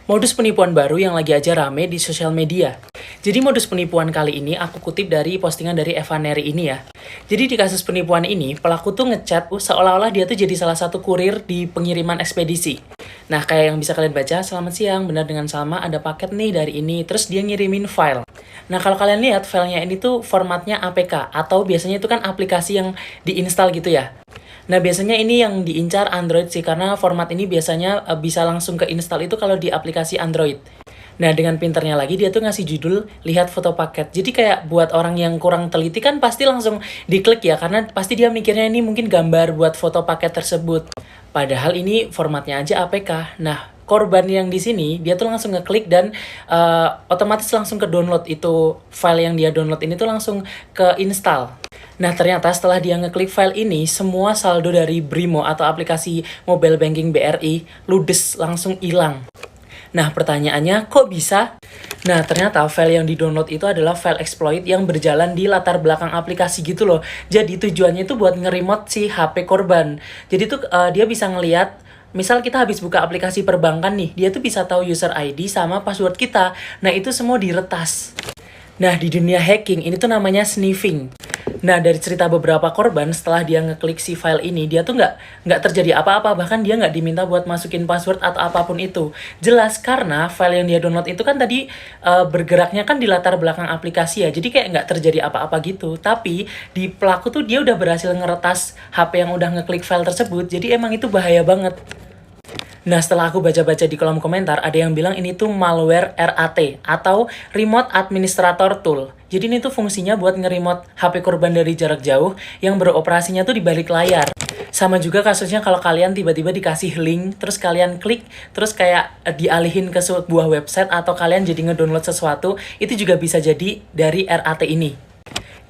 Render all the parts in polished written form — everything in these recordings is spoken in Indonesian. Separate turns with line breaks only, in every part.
Modus penipuan baru yang lagi aja rame di sosial media. Jadi modus penipuan kali ini aku kutip dari postingan dari Eva Neri ini ya. Jadi di kasus penipuan ini, pelaku tuh ngechat seolah-olah dia tuh jadi salah satu kurir di pengiriman ekspedisi. Nah, kayak yang bisa kalian baca, selamat siang, benar dengan sama, ada paket nih dari ini, terus dia ngirimin file. Nah, kalau kalian lihat filenya ini tuh formatnya APK, atau biasanya itu kan aplikasi yang diinstal gitu ya. Nah, biasanya ini yang diincar Android sih, karena format ini biasanya bisa langsung ke install itu kalau di aplikasi Android. Nah, dengan pinternya lagi, dia tuh ngasih judul, lihat foto paket. Jadi kayak buat orang yang kurang teliti kan pasti langsung diklik ya, karena pasti dia mikirnya ini mungkin gambar buat foto paket tersebut. Padahal ini formatnya aja APK. Nah, korban yang di sini, dia tuh langsung ngeklik dan otomatis langsung ke download itu file yang dia download ini tuh langsung ke install. Nah, ternyata setelah dia ngeklik file ini, semua saldo dari Brimo atau aplikasi mobile banking BRI ludes, langsung hilang. Nah, pertanyaannya, kok bisa? Nah, ternyata file yang di-download itu adalah file exploit yang berjalan di latar belakang aplikasi gitu loh. Jadi tujuannya itu buat nge-remote si HP korban. Jadi tuh dia bisa ngelihat, misal kita habis buka aplikasi perbankan nih, dia tuh bisa tahu user ID sama password kita. Nah, itu semua diretas. Nah, di dunia hacking, ini tuh namanya sniffing. Nah, dari cerita beberapa korban, setelah dia ngeklik si file ini, dia tuh nggak terjadi apa-apa. Bahkan dia nggak diminta buat masukin password atau apapun itu. Jelas karena file yang dia download itu kan tadi bergeraknya kan di latar belakang aplikasi ya. Jadi kayak nggak terjadi apa-apa gitu. Tapi di pelaku tuh dia udah berhasil ngeretas HP yang udah ngeklik file tersebut. Jadi emang itu bahaya banget. Nah, setelah aku baca-baca di kolom komentar, ada yang bilang ini tuh malware RAT atau Remote Administrator Tool. Jadi ini tuh fungsinya buat nge-remote HP korban dari jarak jauh yang beroperasinya tuh di balik layar. Sama juga kasusnya kalau kalian tiba-tiba dikasih link, terus kalian klik, terus kayak dialihin ke sebuah website atau kalian jadi ngedownload sesuatu, itu juga bisa jadi dari RAT ini.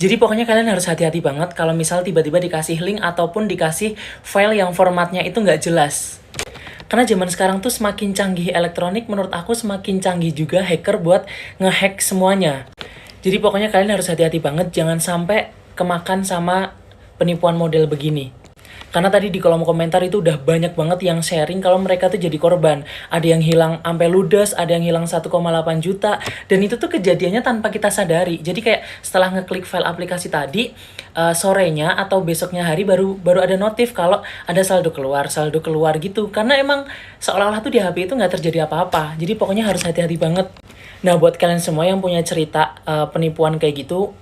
Jadi pokoknya kalian harus hati-hati banget kalau misal tiba-tiba dikasih link ataupun dikasih file yang formatnya itu nggak jelas. Karena zaman sekarang tuh semakin canggih elektronik, menurut aku semakin canggih juga hacker buat ngehack semuanya. Jadi pokoknya kalian harus hati-hati banget, jangan sampai kemakan sama penipuan model begini. Karena tadi di kolom komentar itu udah banyak banget yang sharing kalau mereka tuh jadi korban. Ada yang hilang sampai ludes, ada yang hilang 1,8 juta. Dan itu tuh kejadiannya tanpa kita sadari. Jadi kayak setelah ngeklik file aplikasi tadi, sorenya atau besoknya hari baru ada notif kalau ada saldo keluar gitu. Karena emang seolah-olah tuh di HP itu nggak terjadi apa-apa. Jadi pokoknya harus hati-hati banget. Nah, buat kalian semua yang punya cerita penipuan kayak gitu,